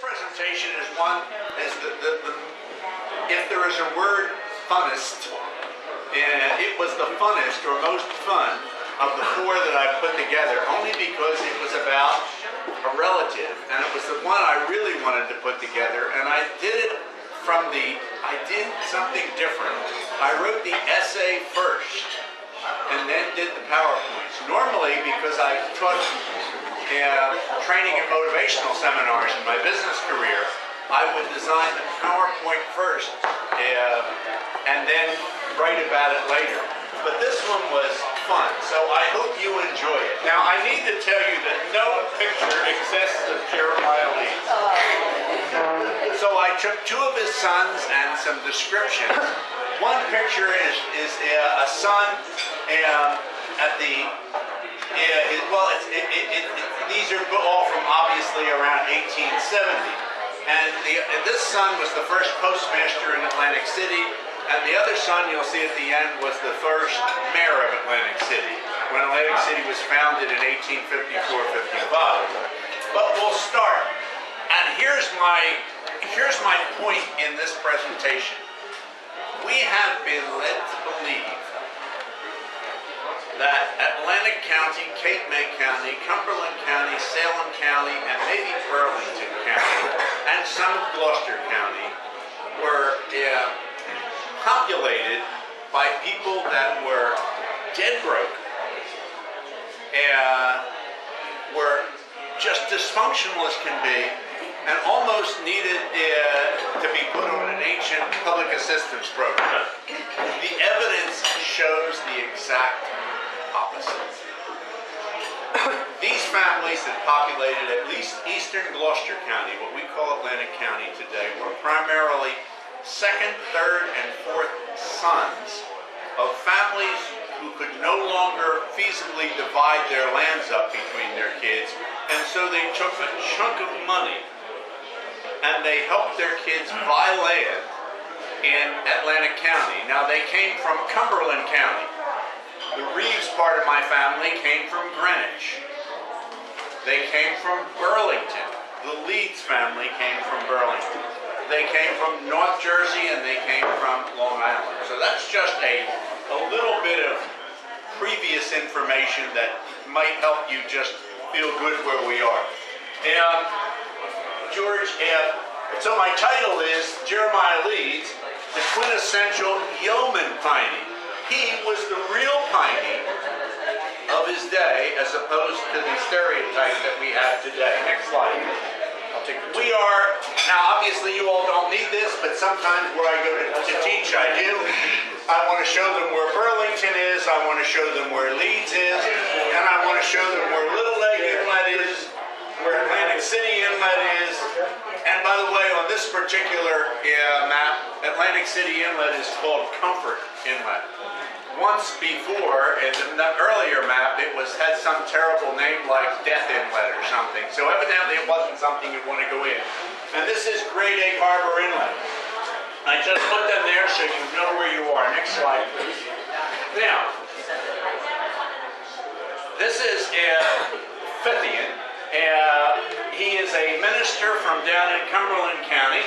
presentation is if there is a word, funnest, and it was the funnest or most fun of the four that I put together, only because it was about a relative, and it was the one I really wanted to put together, and I did something different. I wrote the essay first, and then did the PowerPoints. Normally, because I taught training and motivational seminars in my business career, I would design the PowerPoint first and then write about it later. But this one was fun, so I hope you enjoy it. Now, I need to tell you that no picture exists of Jeremiah Leeds. So I took two of his sons and some descriptions. One picture is a son at the these are all from obviously around 1870, and this son was the first postmaster in Atlantic City, and the other son you'll see at the end was the first mayor of Atlantic City when Atlantic City was founded in 1854-55. But we'll start, and here's my point in this presentation. We have been led to believe that Atlantic County, Cape May County, Cumberland County, Salem County, and maybe Burlington County, and some of Gloucester County were populated by people that were dead broke, were just dysfunctional as can be, and almost needed to be put on an ancient public assistance program. The evidence shows the exact opposite. These families that populated at least eastern Gloucester County, what we call Atlantic County today, were primarily second, third, and fourth sons of families who could no longer feasibly divide their lands up between their kids, and so they took a chunk of money and they helped their kids buy land in Atlantic County. Now, they came from Cumberland County. The Reeves part of my family came from Greenwich. They came from Burlington. The Leeds family came from Burlington. They came from North Jersey, and they came from Long Island. So that's just a little bit of previous information that might help you just feel good where we are. And George, so my title is Jeremiah Leeds, the quintessential Yeoman Piney. He was the real Piney of his day, as opposed to the stereotype that we have today. Next slide. We are, now obviously you all don't need this, but sometimes where I go to teach, I do. I want to show them where Burlington is, I want to show them where Leeds is, and I want to show them where Little Lake Inlet is, where Atlantic City Inlet is. And by the way, on this particular map, Atlantic City Inlet is called Comfort Inlet. Once before, in the earlier map, it had some terrible name like Death Inlet or something. So evidently it wasn't something you want to go in. And this is Great Egg Harbor Inlet. I just put them there so you know where you are. Next slide, please. Now, this is Fithian. He is a minister from down in Cumberland County.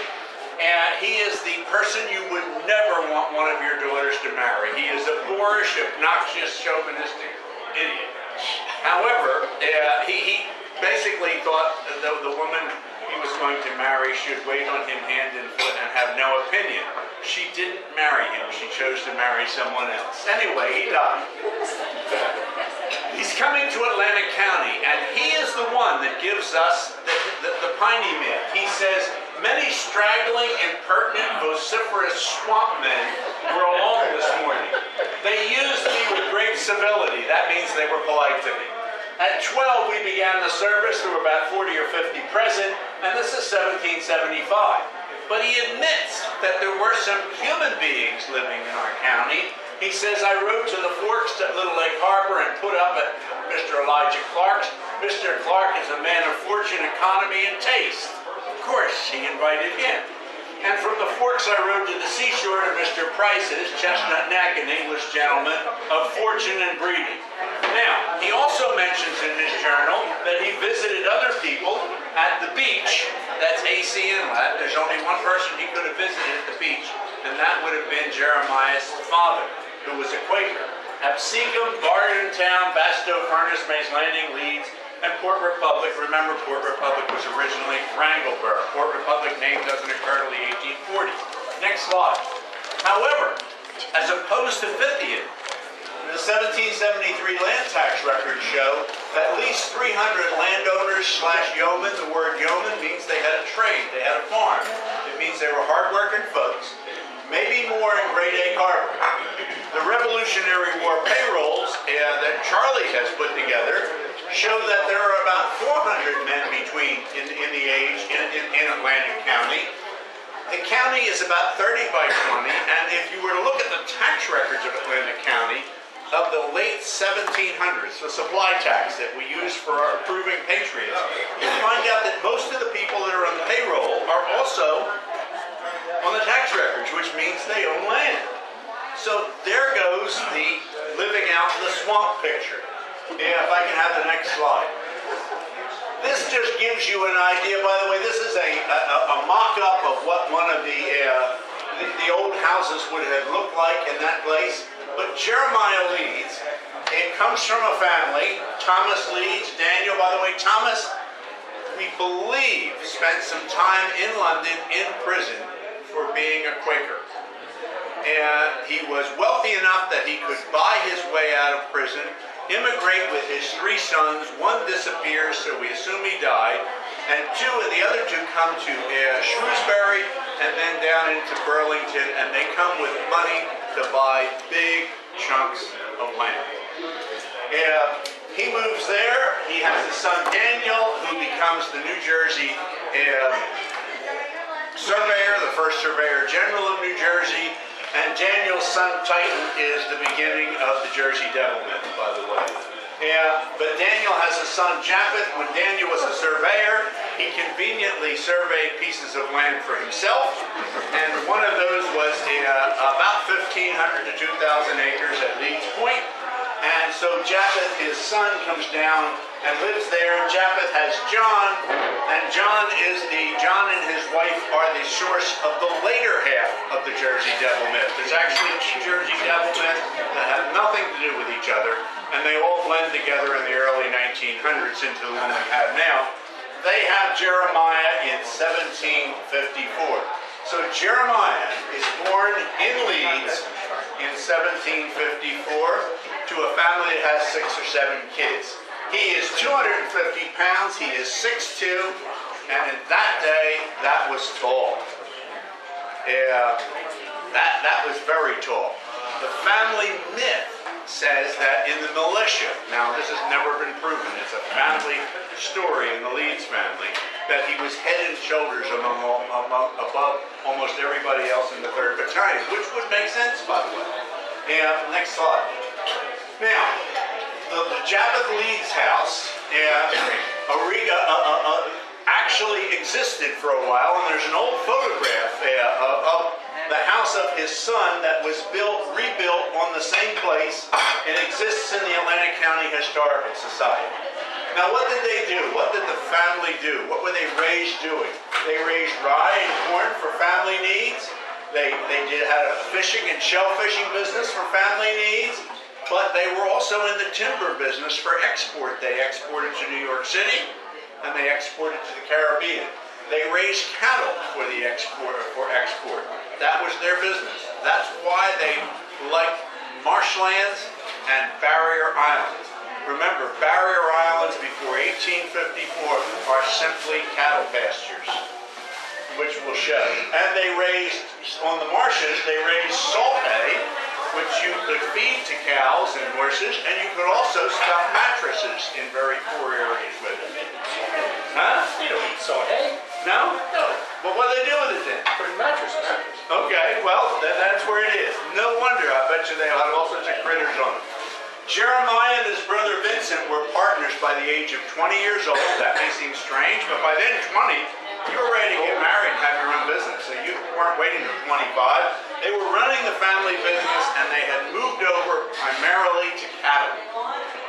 And he is the person you would never want one of your daughters to marry. He is a boorish, obnoxious, chauvinistic idiot. However, he basically thought the woman he was going to marry should wait on him hand and foot and have no opinion. She didn't marry him. She chose to marry someone else. Anyway, he died. He's coming to Atlantic County, and he is the one that gives us the Piney myth. He says, many straggling, impertinent, vociferous swamp men were along this morning. They used me with great civility. That means they were polite to me. At 12, we began the service. There were about 40 or 50 present, and this is 1775. But he admits that there were some human beings living in our county. He says, I rode to the Forks at Little Lake Harbor and put up at Mr. Elijah Clark's. Mr. Clark is a man of fortune, economy, and taste. Of course, he invited him. And from the Forks, I rode to the seashore to Mr. Price's, Chestnut Neck, an English gentleman of fortune and breeding. Now, he also mentions in his journal that he visited other people at the beach, that's AC Inlet, there's only one person he could have visited at the beach, and that would have been Jeremiah's father, who was a Quaker. Absecon, Bardentown, Bastow, Furnace, Mays Landing, Leeds, and Port Republic. Remember, Port Republic was originally Wrangleboro. Port Republic name doesn't occur till the 1840s. Next slide. However, as opposed to Fithian, the 1773 land tax records show that at least 300 landowners / yeomen. The word yeoman means they had a trade, they had a farm. It means they were hardworking folks. Maybe more in Great Egg Harbor. The Revolutionary War payrolls that Charlie has put together show that there are about 400 men in the age in Atlantic County. The county is about 30 by 20, and if you were to look at the tax records of Atlantic County of the late 1700s, the supply tax that we use for our approving patriots, you'll find out that most of the people that are on the payroll are also on the tax records, which means they own land. So there goes the living out in the swamp picture. Yeah, if I can have the next slide. This just gives you an idea. By the way, this is a mock-up of what one of the old houses would have looked like in that place. But Jeremiah Leeds, it comes from a family, Thomas Leeds, Daniel, by the way, Thomas, we believe, spent some time in London in prison for being a Quaker. And he was wealthy enough that he could buy his way out of prison, immigrate with his 3 sons. One disappears, so we assume he died. And the other two come to Shrewsbury and then down into Burlington, and they come with money to buy big chunks of land. He moves there. He has his son Daniel, who becomes the New Jersey surveyor, the first surveyor general of New Jersey. And Daniel's son Titan is the beginning of the Jersey Devilment, by the way. But Daniel has a son Japheth. When Daniel was a surveyor, he conveniently surveyed pieces of land for himself, and one of those was about 1,500 to 2,000 acres at Leeds Point. And so Japheth, his son, comes down and lives there. Japheth has John, and John and his wife are the source of the later half of the Jersey Devil myth. There's actually 2 Jersey Devil myths that have nothing to do with each other, and they all blend together in the early 1900s into the one we have now. They have Jeremiah in 1754. So Jeremiah is born in Leeds in 1754 to a family that has 6 or 7 kids. He is 250 pounds, he is 6'2", and in that day, that was tall. That was very tall. The family myth says that in the militia, now this has never been proven, it's a family story in the Leeds family, that he was head and shoulders above almost everybody else in the 3rd Battalion, which would make sense, by the way. Next slide. Now, the Japheth Leeds house actually existed for a while, and there's an old photograph of the house of his son that was rebuilt on the same place and exists in the Atlantic County Historical Society. Now, what did they do? What did the family do? What were they raised doing? They raised rye and corn for family needs. They had a fishing and shellfishing business for family needs, but they were also in the timber business for export. They exported to New York City, and they exported to the Caribbean. They raised cattle for export. That was their business. That's why they liked marshlands and barrier islands. Remember, barrier islands before 1854 are simply cattle pastures, which we'll show. And they raised, on the marshes, they raised salt hay, which you could feed to cows and horses, and you could also stuff mattresses in very poor areas with it. Huh? You don't eat salt hay. No? No. Well, what do they do with it then? Put in mattresses. Okay, well, that's where it is. No wonder, I bet you they had all sorts of critters on it. Jeremiah and his brother Vincent were partners by the age of 20 years old. That may seem strange, but by then 20, you were ready to get married and have your own business. So you weren't waiting till 25. They were running the family business, and they had moved over primarily to cattle.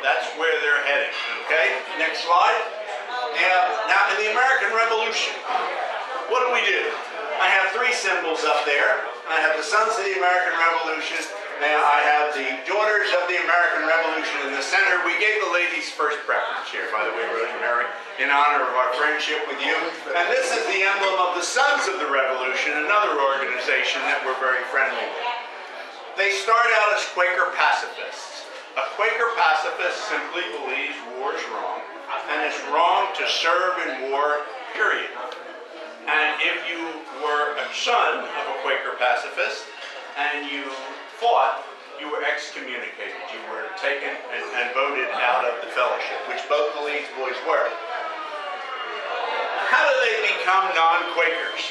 That's where they're heading. Okay, next slide. Now, in the American Revolution, what do we do? I have three symbols up there. I have the Sons of the American Revolution. Now, I have the Daughters of the American Revolution in the center. We gave the ladies first preference here, by the way, Rose and Mary, in honor of our friendship with you. And this is the emblem of the Sons of the Revolution, another organization that we're very friendly with. They start out as Quaker pacifists. A Quaker pacifist simply believes war is wrong, and it's wrong to serve in war, period. And if you were a son of a Quaker pacifist and you fought, you were excommunicated. You were taken and voted out of the fellowship, which both the Leeds boys were. How do they become non-Quakers?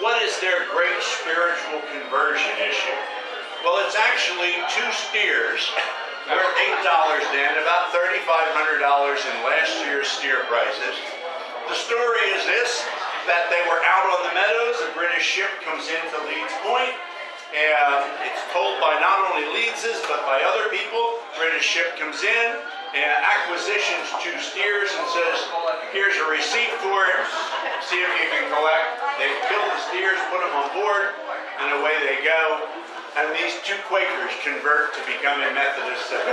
What is their great spiritual conversion issue? Well, it's actually 2 steers worth $8 then, about $3,500 in last year's steer prices. The story is this, that they were out on the meadows, a British ship comes into Leeds Point, and it's told by not only Leedses, but by other people. British ship comes in, and acquisitions 2 steers and says, here's a receipt for it, see if you can collect. They kill the steers, put them on board, and away they go. And these 2 Quakers convert to becoming Methodists. And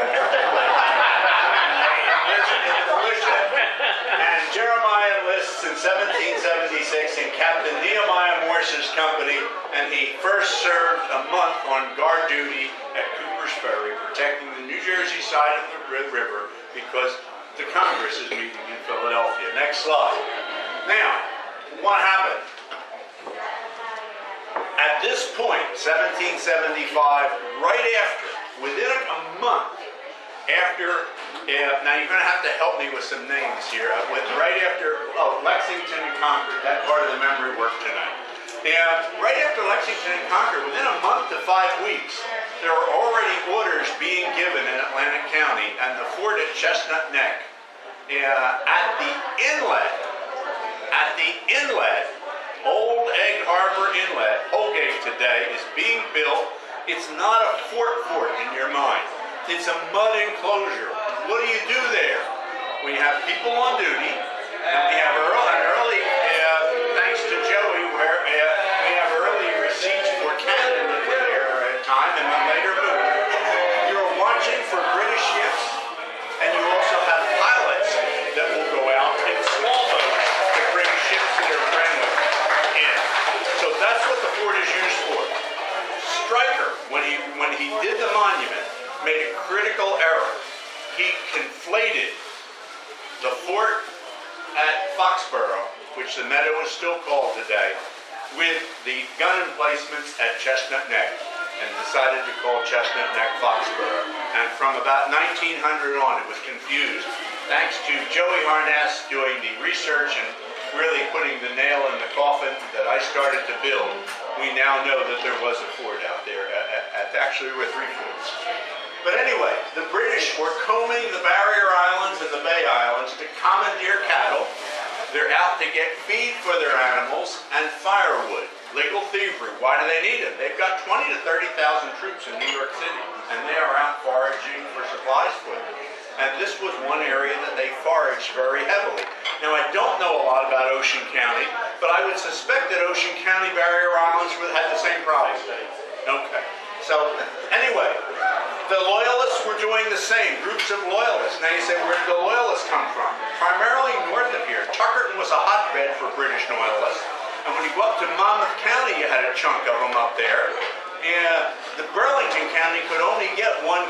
Jeremiah enlists in 1776 in Captain Nehemiah Morse's company, and he first served a month on guard duty at Cooper's Ferry, protecting the New Jersey side of the river because the Congress is meeting in Philadelphia. Next slide. Now, what happened? At this point, 1775, right after, within a month after, now you're going to have to help me with some names here, right after, Lexington and Concord, that part of the memory work tonight. And right after Lexington and Concord, within a month to 5 weeks, there were already orders being given in Atlantic County and the fort at Chestnut Neck, at the inlet, Old Egg Harbor Inlet, Holgate today, is being built. It's not a fort in your mind. It's a mud enclosure. What do you do there? We have people on duty, and we have early thanks to Joey, where we have early receipts for cannon that were there at time, and then later moved. You're watching for British ships, and you also have pilots that will go out in small boats to bring ships that are friendly in. So that's what the fort is used for. Stryker, when he did the monument, made a critical error. He conflated the fort at Foxborough, which the meadow is still called today, with the gun emplacements at Chestnut Neck, and decided to call Chestnut Neck Foxborough. And from about 1900 on, it was confused. Thanks to Joey Harness doing the research and really putting the nail in the coffin that I started to build, we now know that there was a fort out there. Actually, there were 3 forts. But anyway, the British were combing the barrier islands and the Bay Islands to commandeer cattle. They're out to get feed for their animals and firewood. Legal thievery. Why do they need it? They've got 20,000 to 30,000 troops in New York City, and they are out foraging for supplies for them. And this was one area that they foraged very heavily. Now, I don't know a lot about Ocean County, but I would suspect that Ocean County barrier islands had the same problem. Okay. So, anyway, the Loyalists were doing the same, groups of Loyalists. Now you say, where did the Loyalists come from? Primarily north of here. Tuckerton was a hotbed for British Loyalists. And when you go up to Monmouth County, you had a chunk of them up there. And the Burlington County could only get one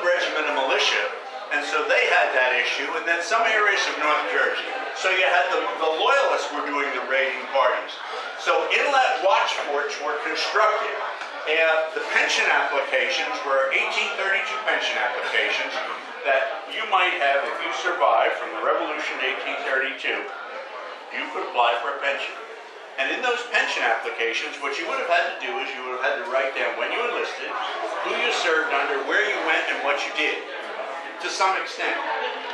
regiment of militia. And so they had that issue, and then some areas of North Jersey. So you had the Loyalists were doing the raiding parties. So inlet watch forts were constructed. And the pension applications were 1832 pension applications that you might have, if you survived from the Revolution in 1832, you could apply for a pension. And in those pension applications, what you would have had to do is you would have had to write down when you enlisted, who you served under, where you went, and what you did, to some extent.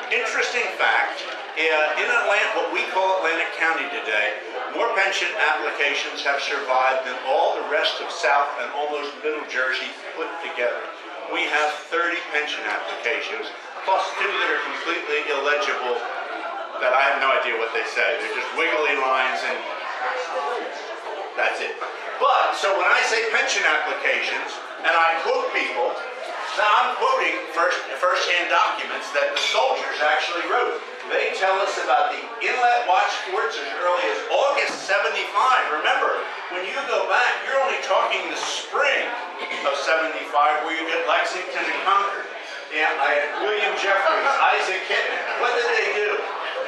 Interesting fact, in what we call Atlantic County today, more pension applications have survived than all the rest of South and almost Middle Jersey put together. We have 30 pension applications, plus 2 that are completely illegible that I have no idea what they say. They're just wiggly lines and that's it. But, so when I say pension applications, and I quote people, now I'm quoting first-hand documents that the soldiers actually wrote. They tell us about the inlet watch forts as early as August '75. Remember, when you go back, you're only talking the spring of '75 where you get Lexington and Concord. Yeah, I had William Jeffries, Isaac Hitman. What did they do?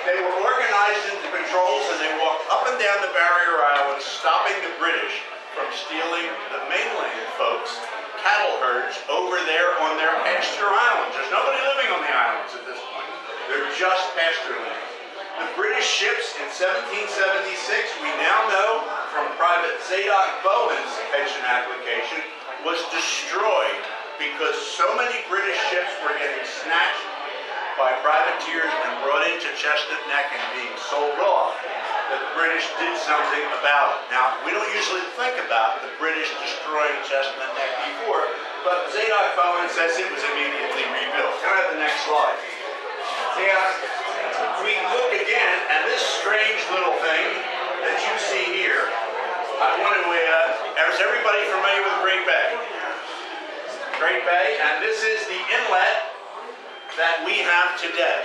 They were organized into patrols and they walked up and down the barrier islands, stopping the British from stealing the mainland folks' cattle herds over there on their pasture islands. There's nobody living on the islands at this point. They're just pasture land. The British ships in 1776, we now know from Private Zadok Bowen's pension application, was destroyed because so many British ships were getting snatched by privateers and brought into Chestnut Neck and being sold off, that the British did something about it. Now, we don't usually think about the British destroying Chestnut Neck before, but Zadok Bowen says it was immediately rebuilt. Can I have the next slide? Yeah, we look again, and this strange little thing that you see here, I want to, is everybody familiar with Great Bay? Great Bay, and this is the inlet that we have today.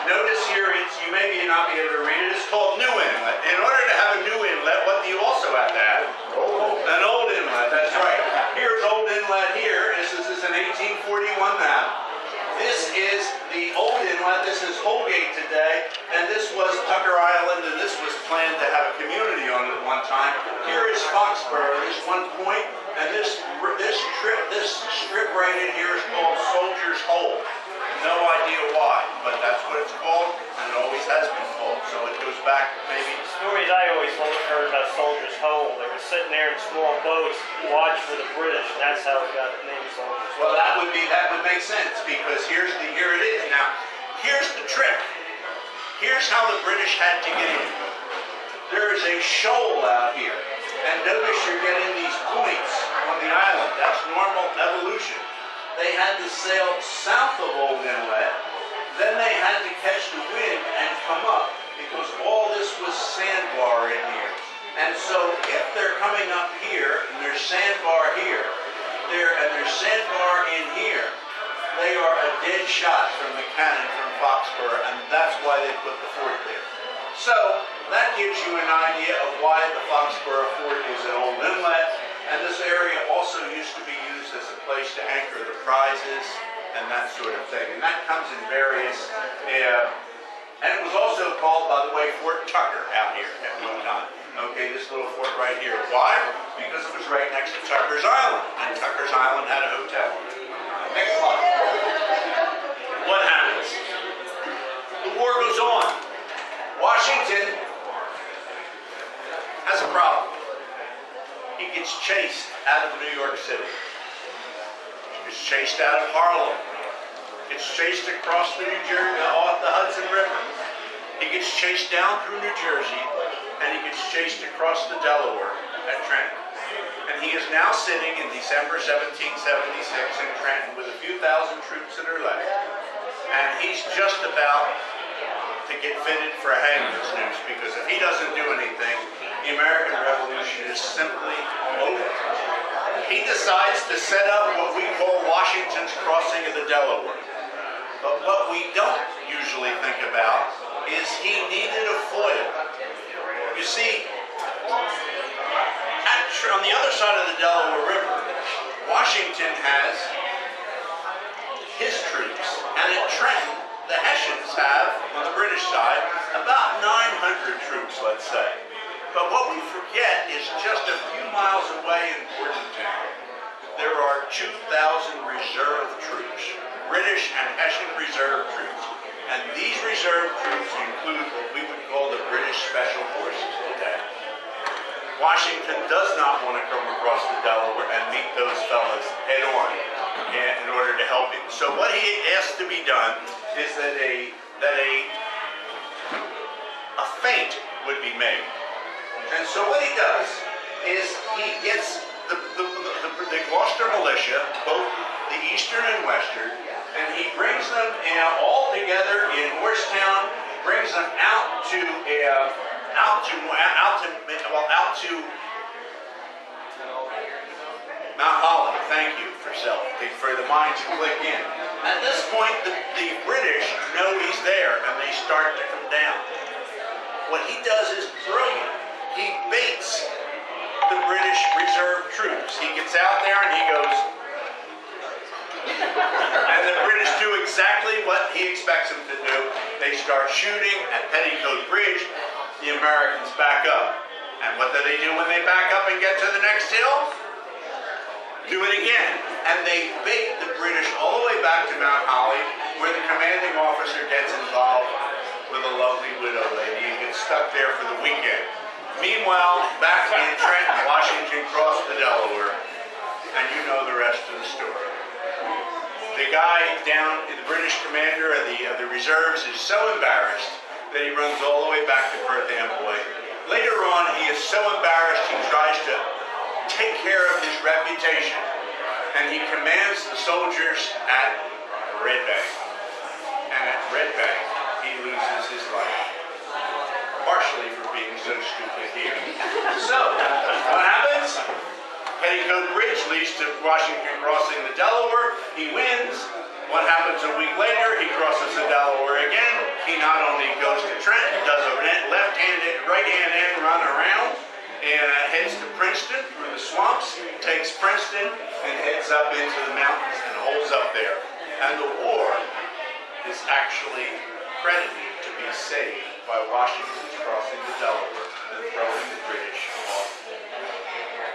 Notice here, you may not be able to read it, it's called New Inlet. In order to have a new inlet, what do you also have to have? An old inlet, that's right. Here's Old Inlet here. This is an 1841 map. This is the old inlet. This is Holgate today, and this was Tucker Island, and this was planned to have a community on it at one time. Here is Foxborough. There's one point, and this strip right in here is called Soldier's Hole. No idea why, but that's what it's called, and it always has been called. So it goes back maybe. The stories I always heard about Soldier's Hole, they were sitting there in small boats, watch for the British, and that's how it got the name Soldier's Hole. Well, that would make sense, because here it is. Now, here's the trick. Here's how the British had to get in. There is a shoal out here, and notice you're getting these points on the island. That's normal evolution. They had to sail south of Old Inlet, then they had to catch the wind and come up, because all this was sandbar in here. And so if they're coming up here, and there's sandbar here, and there's sandbar in here, they are a dead shot from the cannon from Foxborough, and that's why they put the fort there. So that gives you an idea of why the Foxborough Fort is an Old Inlet, and this area also used to be used as a place to anchor the prizes and that sort of thing. And that comes in various, and it was also called, by the way, Fort Tucker out here at one time. Okay, this little fort right here. Why? Because it was right next to Tucker's Island, and Tucker's Island had a hotel. Next slide. What happens? The war goes on. Washington has a problem. He gets chased out of New York City. Gets chased out of Harlem. Gets chased across the off the Hudson River. He gets chased down through New Jersey, and he gets chased across the Delaware at Trenton. And he is now sitting in December 1776 in Trenton with a few thousand troops that are left. And he's just about to get fitted for a hangman's noose, because if he doesn't do anything, the American Revolution is simply over. He decides to set up what we call Washington's crossing of the Delaware. But what we don't usually think about is he needed a foil. You see, on the other side of the Delaware River, Washington has his troops, and at Trenton, the Hessians have, on the British side, about 900 troops, let's say. But what we forget is just a few miles away in Bordentown, there are 2,000 reserve troops, British and Hessian reserve troops. And these reserve troops include what we would call the British Special Forces today. Washington does not want to come across the Delaware and meet those fellas head on in order to help him. So what he asked to be done is that a feint would be made. And so what he does is he gets the Gloucester militia, both the Eastern and Western, and he brings them all together in Morristown, brings them out to Mount Holly. Thank you for the mind to click in. At this point, the British know he's there, and they start to come down. What he does is brilliant. He baits the British reserve troops. He gets out there and he goes, and the British do exactly what he expects them to do. They start shooting at Petticoat Bridge. The Americans back up. And what do they do when they back up and get to the next hill? Do it again. And they bait the British all the way back to Mount Holly, where the commanding officer gets involved with a lovely widow lady and gets stuck there for the weekend. Meanwhile, back in Trenton, Washington crossed the Delaware, and you know the rest of the story. The guy down, the British commander of the reserves, is so embarrassed that he runs all the way back to Perth Amboy. Later on, he is so embarrassed he tries to take care of his reputation, and he commands the soldiers at Red Bank. And at Red Bank, he loses his life, partially for being so stupid here. So, what happens? Petticoat Bridge leads to Washington crossing the Delaware. He wins. What happens a week later? He crosses the Delaware again. He not only goes to Trenton, does a left-handed, right-hand end run around, and heads to Princeton through the swamps, takes Princeton, and heads up into the mountains and holds up there. And the war is actually credited to be saved by Washington's crossing the Delaware and throwing the British off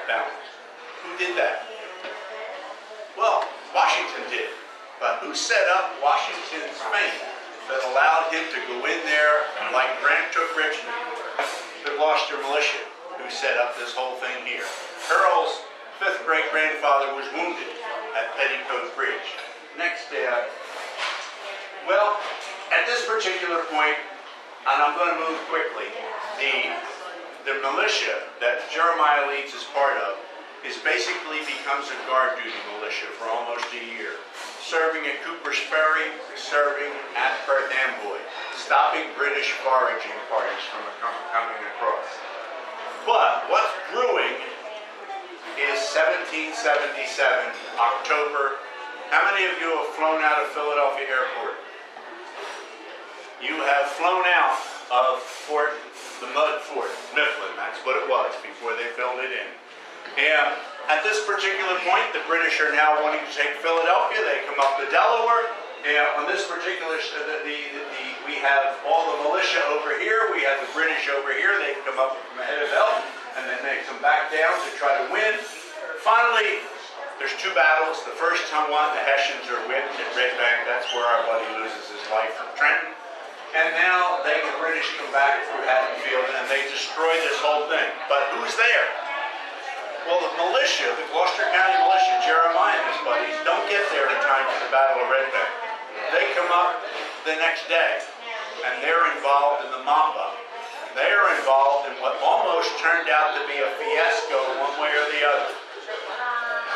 balance. Who did that? Well, Washington did. But who set up Washington's fame that allowed him to go in there like Grant took Richmond? The Gloucester militia, who set up this whole thing here. Earl's fifth great-grandfather was wounded at Petticoat Bridge. Next, well, at this particular point, and I'm going to move quickly, the militia that Jeremiah Leeds is part of basically becomes a guard duty militia for almost a year, serving at Cooper's Ferry, serving at Perth Amboy, stopping British foraging parties from coming across. But what's brewing is 1777, October. How many of you have flown out of Philadelphia Airport? You have flown out of the Mud Fort, Mifflin. That's what it was before they filled it in. And at this particular point, the British are now wanting to take Philadelphia. They come up the Delaware. And on this particular, we have all the militia over here. We have the British over here. They come up from ahead of Elk, and then they come back down to try to win. Finally, there's two battles. The first one, the Hessians are whipped at Red Bank. That's where our buddy loses his life from Trenton. And now the British come back through Haddonfield, and they destroy this whole thing. But who's there? Well, the militia, the Gloucester County militia, Jeremiah and his buddies, don't get there in time for the Battle of Red Bank. They come up the next day, and they're involved in the mop-up. They are involved in what almost turned out to be a fiasco one way or the other.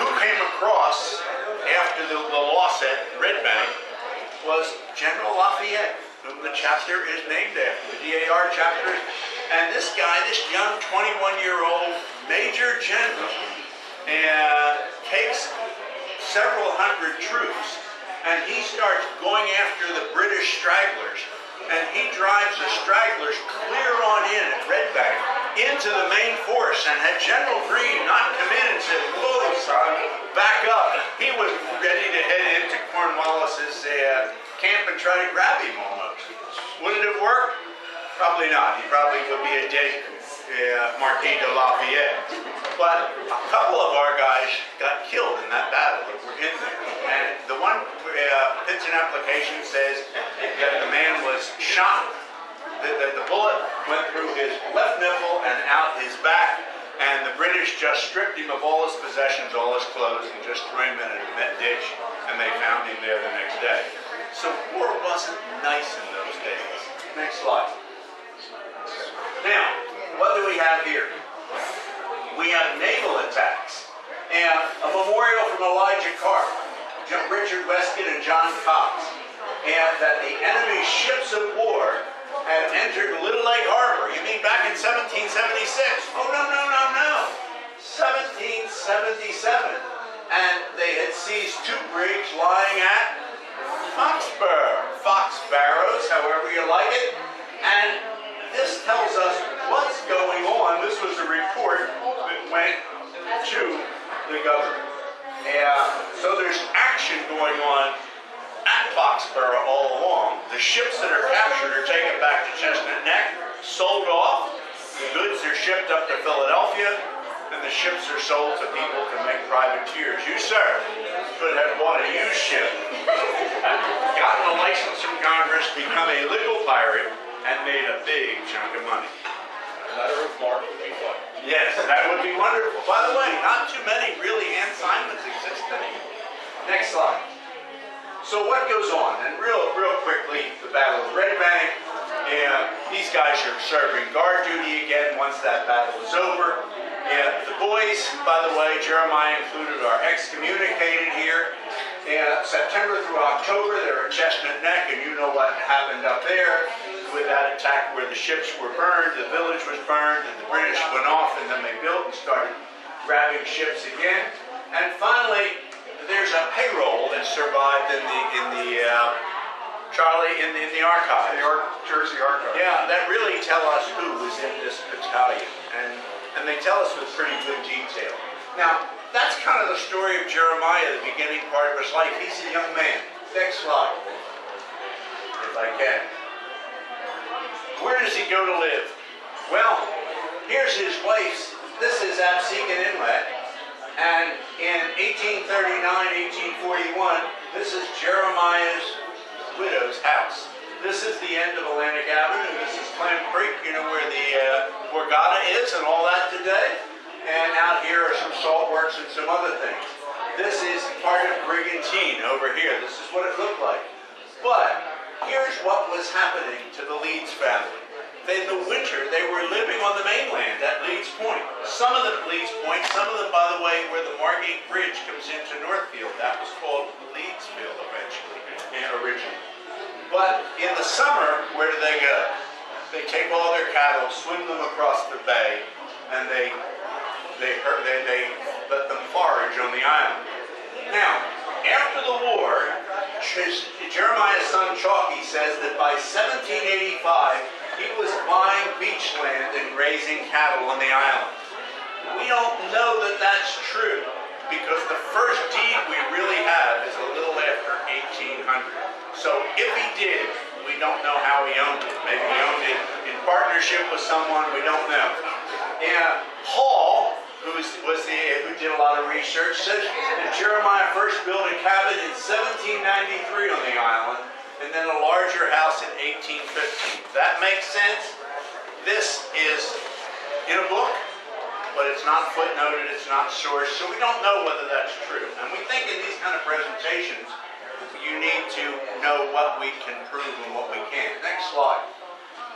Who came across after the loss at Red Bank was General Lafayette, whom the chapter is named after, the DAR chapter. And this guy, this young 21-year-old Major General, takes several hundred troops, and he starts going after the British stragglers, and he drives the stragglers clear on in at Red Bank into the main force. And had General Greene not come in and said, "Whoa, son, back up," he was ready to head into Cornwallis's camp and try to grab him almost. Would it have worked? Probably not. He probably would be a dead Marquis de Lafayette. But a couple of our guys got killed in that battle that were in there. And the one Pinson application says that the man was shot, that the bullet went through his left nipple and out his back, and the British just stripped him of all his possessions, all his clothes, and just threw him in a ditch, and they found him there the next day. So war wasn't nice in those days. Next slide. Now, what do we have here? We have naval attacks, and a memorial from Elijah Carr, Richard Westcott, and John Cox, and that the enemy's ships of war had entered Little Lake Harbor. You mean back in 1777? 1876. Oh, no, no, no, no. 1777. And they had seized 2 brigs lying at Fox Barrows, however you like it. And this tells us what's going on. This was a report that went to the government. So there's action going on at Foxborough all along. The ships that are captured are taken back to Chestnut Neck, sold off. The goods are shipped up to Philadelphia, and the ships are sold to people to make privateers. You, sir, could have bought a used ship, gotten a license from Congress, become a legal pirate, and made a big chunk of money. Letter of marque would be fun. Yes, that would be wonderful. By the way, not too many really Anne Simons exist anymore. Next slide. So what goes on? And real quickly, the Battle of Red Bank. And these guys are serving guard duty again once that battle is over. And the boys, by the way, Jeremiah included, are excommunicated here. And September through October, they're at Chestnut Neck, and you know what happened up there with that attack where the ships were burned, the village was burned, and the British went off, and then they built and started grabbing ships again. And finally, there's a payroll that survived in the archives. The Jersey Archives. Yeah, that really tell us who was in this battalion, and they tell us with pretty good detail. Now, that's kind of the story of Jeremiah, the beginning part of his life. He's a young man. Next slide, if I can. Where does he go to live? Well, here's his place. This is Absecon Inlet. And in 1839, 1841, this is Jeremiah's widow's house. This is the end of Atlantic Avenue. This is Clam Creek, you know where the Borgata is and all that today. And out here are some salt works and some other things. This is part of Brigantine over here. This is what it looked like. But here's what was happening to the Leeds family. In the winter, they were living on the mainland at Leeds Point. Some of them at Leeds Point, some of them, by the way, where the Margate Bridge comes into Northfield. That was called Leedsfield eventually, originally. But in the summer, where do they go? They take all their cattle, swim them across the bay, and they let them forage on the island. Now, after the war, Jeremiah's son Chalky says that by 1785, he was buying beach land and raising cattle on the island. We don't know that that's true, because the first deed we really have is a little after 1800. So if he did, we don't know how he owned it. Maybe he owned it in partnership with someone, we don't know. And Hall, who did a lot of research, says that Jeremiah first built a cabin in 1793 on the island, and then a larger house in 1815. That makes sense? This is in a book, but it's not footnoted, it's not sourced, so we don't know whether that's true. And we think in these kind of presentations, you need to know what we can prove and what we can't. Next slide.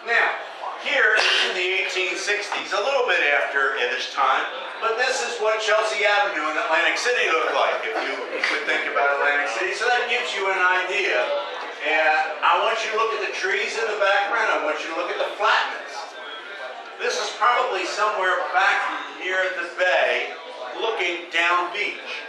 Now, here in the 1860s, a little bit after this time, but this is what Chelsea Avenue in Atlantic City looked like, if you would think about Atlantic City. So that gives you an idea. And I want you to look at the trees in the background. I want you to look at the flatness. This is probably somewhere back near the bay, looking down beach.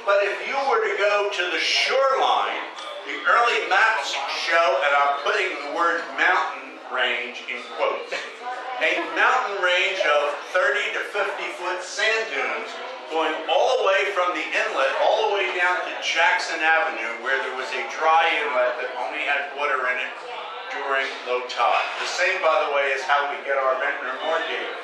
But if you were to go to the shoreline, the early maps show, and I'm putting the word mountain range in quotes, a mountain range of 30 to 50 foot sand dunes going all the way from the inlet all the way down to Jackson Avenue, where there was a dry inlet that only had water in it during low tide. The same, by the way, is how we get our Ventnor-Moorgate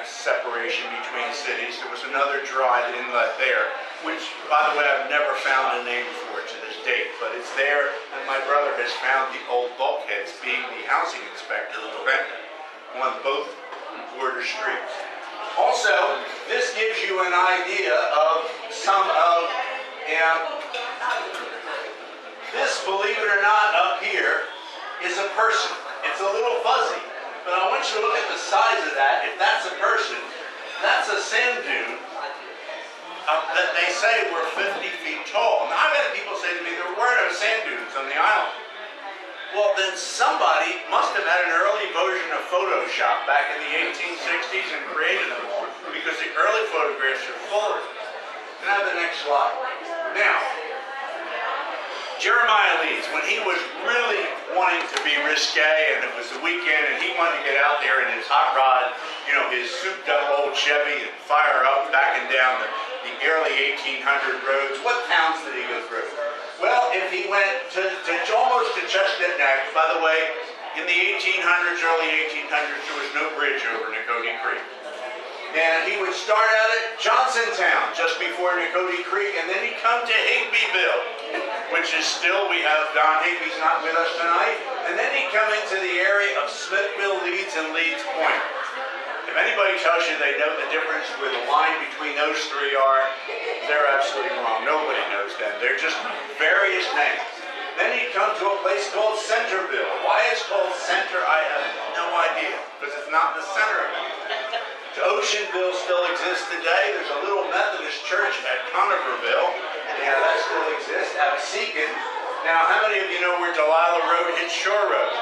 separation between cities. There was another dry inlet there, which, by the way, I've never found a name for to this date, but it's there, and my brother has found the old bulkheads, being the housing inspector for Ventnor, on both border streets. Also, this gives you an idea of some of, this, believe it or not, up here is a person. It's a little fuzzy, but I want you to look at the size of that. If that's a person, that's a sand dune that they say were 50 feet tall. Now, I've had people say to me there were no sand dunes on the island. Well, then somebody must have had an early version of Photoshop back in the 1860s and created them, because the early photographs are full of it. Can I have the next slide? Now, Jeremiah Leeds, when he was really wanting to be risque and it was the weekend and he wanted to get out there in his hot rod, you know, his souped up old Chevy and fire up back and down the early 1800 roads, what towns did he go through? Well, if he went to almost to Chestnut Neck, by the way, in the 1800s, early 1800s, there was no bridge over Nicody Creek. And he would start out at Johnsontown, just before Nicody Creek, and then he'd come to Higbyville, which is still, we have Don Higby's not with us tonight, and then he'd come into the area of Smithville, Leeds, and Leeds Point. If anybody tells you they know the difference where the line between those three are, they're absolutely wrong. Nobody knows them. They're just various names. Then he'd come to a place called Centerville. Why it's called Center, I have no idea, because it's not in the center of it. Oceanville still exists today. There's a little Methodist church at Conoverville. Yeah, that still exists. Absecon. Now, how many of you know where Delilah Road hits Shore Road?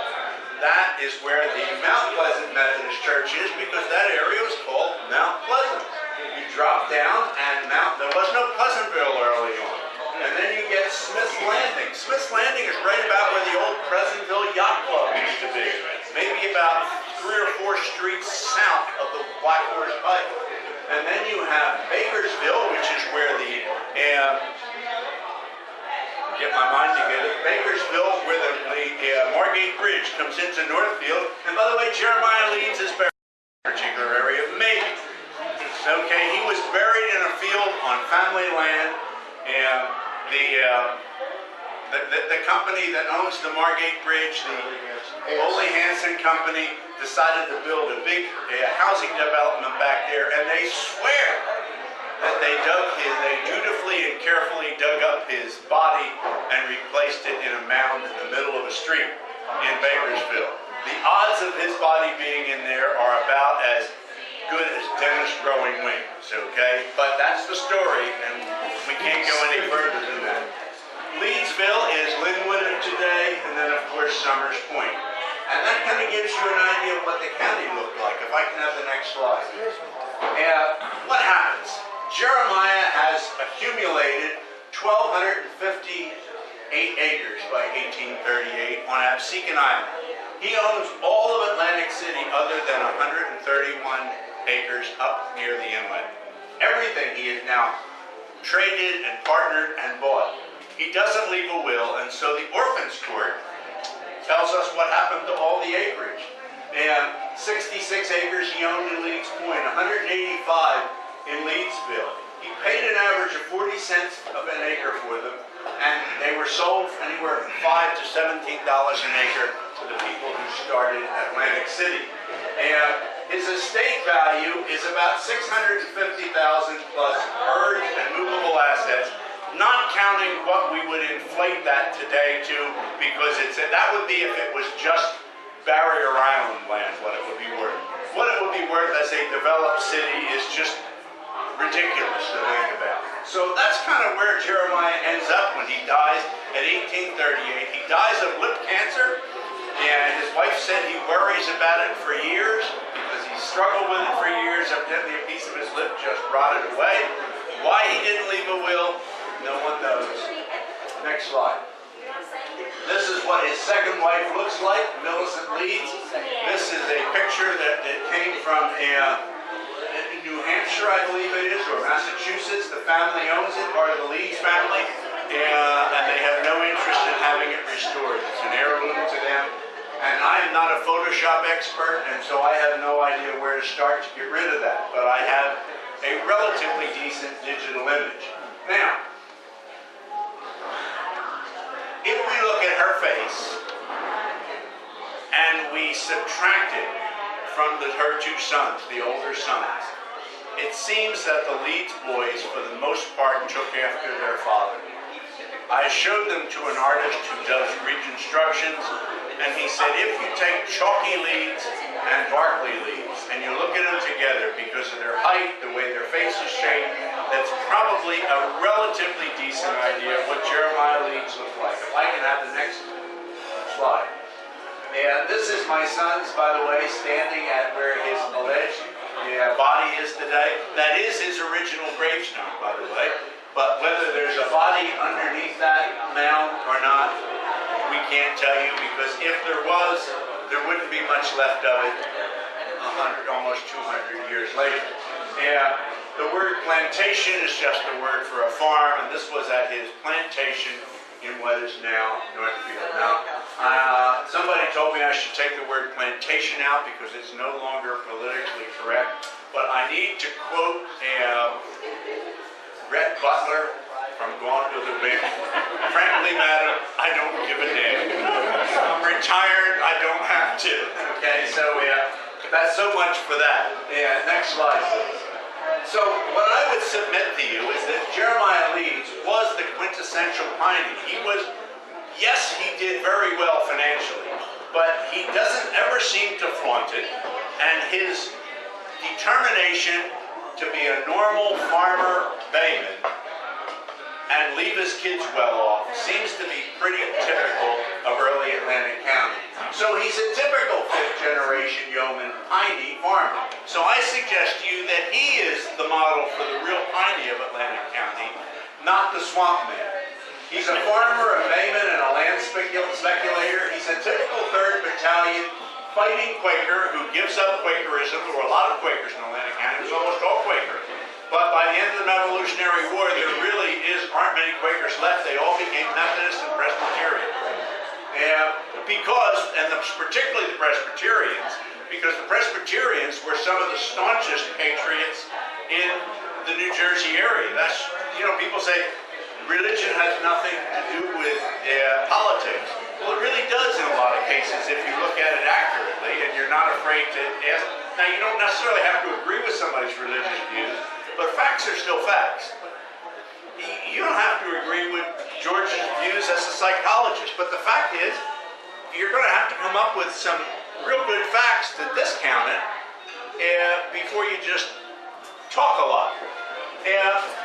That is where the Mount Pleasant Methodist Church is, because that area was called Mount Pleasant. You drop down and there was no Pleasantville early on. And then you get Smith's Landing. Smith's Landing is right about where the old Pleasantville Yacht Club used to be. Maybe about 3 or 4 streets south of the Black Horse Pike. And then you have Bakersville, which is where the get my mind together. Bakersville, where the Margate Bridge comes into Northfield. And by the way, Jeremiah Leeds is buried in a particular area, maybe. Okay, he was buried in a field on family land, and the company that owns the Margate Bridge, the Ole Hansen Company, decided to build a big housing development back there, and they swear that they dutifully and carefully dug up his body and replaced it in a mound in the middle of a street in Bakersville. The odds of his body being in there are about as good as Dennis growing wings, okay? But that's the story, and we can't go any further than that. Leedsville is Linwood of today, and then of course Summers Point. And that kind of gives you an idea of what the county looked like. If I can have the next slide. What happens? Jeremiah has accumulated 1,258 acres by 1838 on Absecon Island. He owns all of Atlantic City other than 131 acres up near the inlet. Everything he has now traded and partnered and bought. He doesn't leave a will, and so the Orphans Court tells us what happened to all the acreage. And 66 acres he owned in Leeds Point, 185 in Leedsville. He paid an average of 40 cents of an acre for them, and they were sold for anywhere from $5 to $17 an acre to the people who started Atlantic City. And his estate value is about $650,000 plus herds and movable assets, not counting what we would inflate that today to, because that would be if it was just Barrier Island land, what it would be worth. What it would be worth as a developed city is just ridiculous to think about. So that's kind of where Jeremiah ends up when he dies at 1838. He dies of lip cancer, and his wife said he worries about it for years because he struggled with it for years. Evidently a piece of his lip just rotted away. Why he didn't leave a will, no one knows. Next slide. This is what his second wife looks like, Millicent Leeds. This is a picture that came from New Hampshire, I believe it is, or Massachusetts. The family owns it, part of the Leeds family, and they have no interest in having it restored. It's an heirloom to them. And I am not a Photoshop expert, and so I have no idea where to start to get rid of that. But I have a relatively decent digital image. Now, if we look at her face, and we subtract it from her 2 sons, the older sons, it seems that the Leeds boys, for the most part, took after their father. I showed them to an artist who does reconstructions, and he said, if you take Chalky Leeds and Barkley Leeds, and you look at them together because of their height, the way their faces shape, that's probably a relatively decent idea of what Jeremiah Leeds looked like. If I can have the next slide. And this is my son's, by the way, standing at where his alleged body is today. That is his original gravestone, by the way. But whether there's a body underneath that mound or not, we can't tell you, because if there was, there wouldn't be much left of it 100, almost 200 years later. The word plantation is just a word for a farm, and this was at his plantation in what is now Northfield. Now, somebody told me I should take the word plantation out because it's no longer politically correct, but I need to quote Rhett Butler from Gone to the Wind. Frankly, madam, I don't give a damn. I'm retired, I don't have to. Okay, so that's so much for that. Next slide, please. So what I would submit to you is that Jeremiah Leeds was the quintessential Piney. He was, yes, he did very well financially, but he doesn't ever seem to flaunt it, and his determination to be a normal farmer bayman and leave his kids well off seems to be pretty typical of early Atlantic County. So he's a typical fifth-generation yeoman Piney farmer. So I suggest to you that he is the model for the real Piney of Atlantic County, not the swamp man. He's a farmer, a bayman, and a land speculator. He's a typical 3rd Battalion fighting Quaker who gives up Quakerism. There were a lot of Quakers in Atlantic County. It was almost all Quaker. But by the end of the Revolutionary War, there really aren't many Quakers left. They all became Methodists and Presbyterian. Particularly the Presbyterians, because the Presbyterians were some of the staunchest patriots in the New Jersey area. That's, people say religion has nothing to do with politics. Well, it really does in a lot of cases if you look at it accurately and you're not afraid to ask. Now, you don't necessarily have to agree with somebody's religious views, but facts are still facts. You don't have to agree with George's views as a psychologist, but the fact is, you're going to have to come up with some real good facts to discount it before you just talk a lot.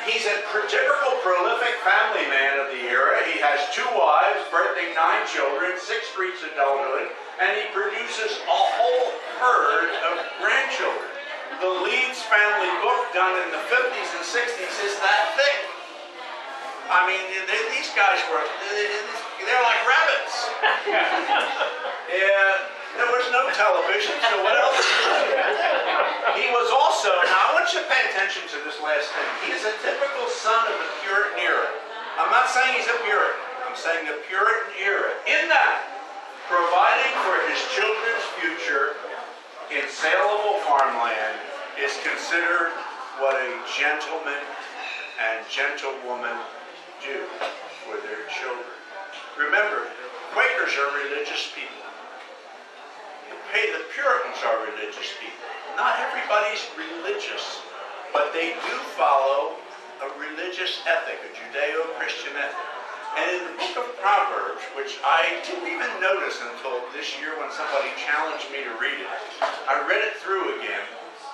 He's a typical prolific family man of the era. He has 2 wives, birthing 9 children, 6 reach adulthood, and he produces a whole herd of grandchildren. The Leeds family book done in the 50s and 60s is that thick. I mean, these guys they're like rabbits. There was no television, so what else? He was also, now I want you to pay attention to this last thing. He is a typical son of the Puritan era. I'm not saying he's a Puritan. I'm saying the Puritan era. In that, providing for his children's future in saleable farmland is considered what a gentleman and gentlewoman do for their children. Remember, Quakers are religious people. The Puritans are religious people. Not everybody's religious, but they do follow a religious ethic, a Judeo-Christian ethic. And in the book of Proverbs, which I didn't even notice until this year when somebody challenged me to read it, I read it through again,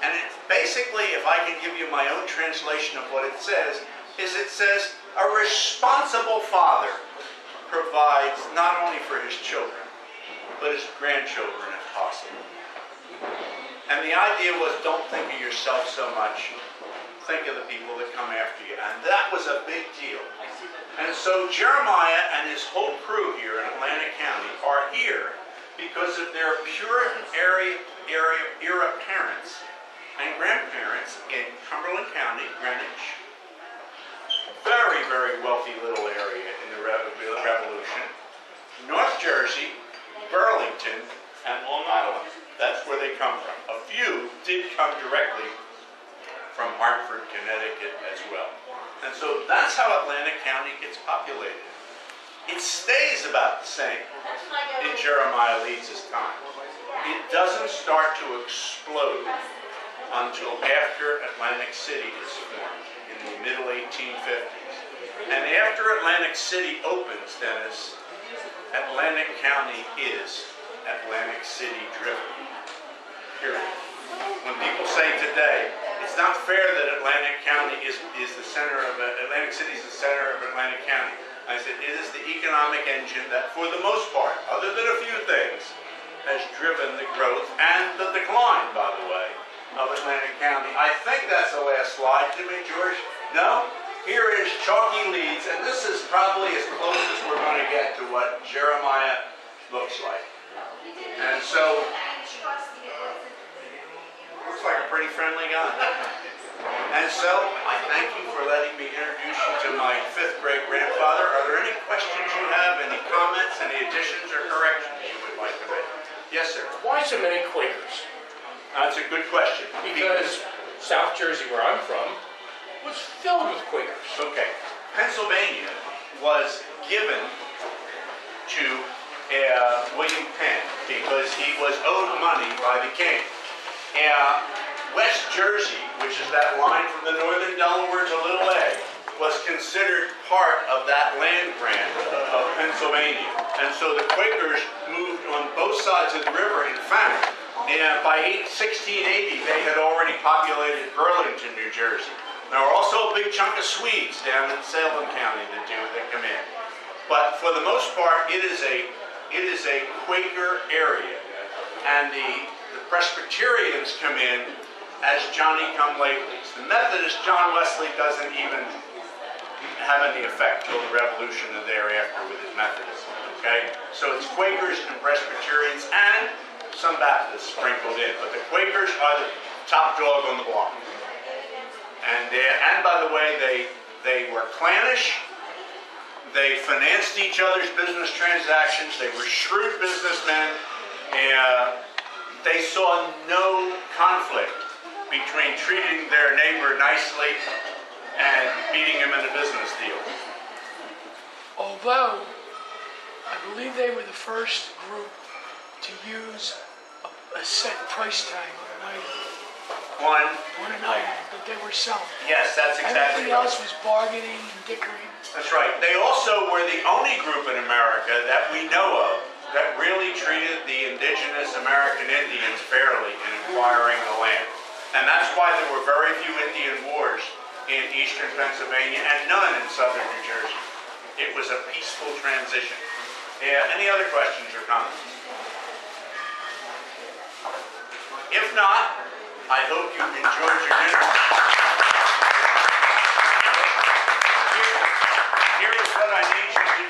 and it basically, if I can give you my own translation of what it says, is it says, a responsible father provides not only for his children, but his grandchildren if possible. And the idea was, don't think of yourself so much, think of the people that come after you. And that was a big deal. And so Jeremiah and his whole crew here in Atlantic County are here because of their Puritan era parents and grandparents in Cumberland County, Greenwich. Very, very wealthy little area in the Revolution. North Jersey, Burlington, and Long Island. That's where they come from. A few did come directly from Hartford, Connecticut as well. And so that's how Atlantic County gets populated. It stays about the same in Jeremiah Leeds' time. It doesn't start to explode until after Atlantic City is formed in the middle 1850s. And after Atlantic City opens, Dennis, Atlantic County is Atlantic City driven. Period. When people say today, it's not fair that Atlantic County is the center of Atlantic City is the center of Atlantic County. I said it is the economic engine that, for the most part, other than a few things, has driven the growth and the decline, by the way, of Atlantic County. I think that's the last slide. Did we, George? No? Here is chalky Leeds, and this is probably as close as we're going to get to what Jeremiah looks like. And so, looks like a pretty friendly guy. And so, I thank you for letting me introduce you to my 5th great grandfather. Are there any questions you have, any comments, any additions or corrections you would like to make? Yes, sir. Why so many Quakers? That's a good question. Because South Jersey, where I'm from, was filled with Quakers. Okay. Pennsylvania was given to William Penn because he was owed money by the king. West Jersey, which is that line from the northern Delaware to Little Egg, was considered part of that land grant of Pennsylvania. And so the Quakers moved on both sides of the river. In fact, by 1680, they had already populated Burlington, New Jersey. There were also a big chunk of Swedes down in Salem County that come in. But for the most part, it is a Quaker area. And the Presbyterians come in as Johnny-come-latelys. The Methodist, John Wesley, doesn't even have any effect till the Revolution and thereafter with his Methodism. Okay? So it's Quakers and Presbyterians and some Baptists sprinkled in. But the Quakers are the top dog on the block. And by the way, they were clannish. They financed each other's business transactions. They were shrewd businessmen. And they saw no conflict between treating their neighbor nicely and beating him in a business deal. Although, I believe they were the first group to use a set price tag on an item. On an item that they were selling. Yes, that's exactly Everything right. else was bargaining and dickering. That's right. They also were the only group in America that we know of that really treated the indigenous American Indians fairly in acquiring the land. And that's why there were very few Indian wars in eastern Pennsylvania and none in southern New Jersey. It was a peaceful transition. Any other questions or comments? If not, I hope you enjoyed your dinner. Here is what I need you to do.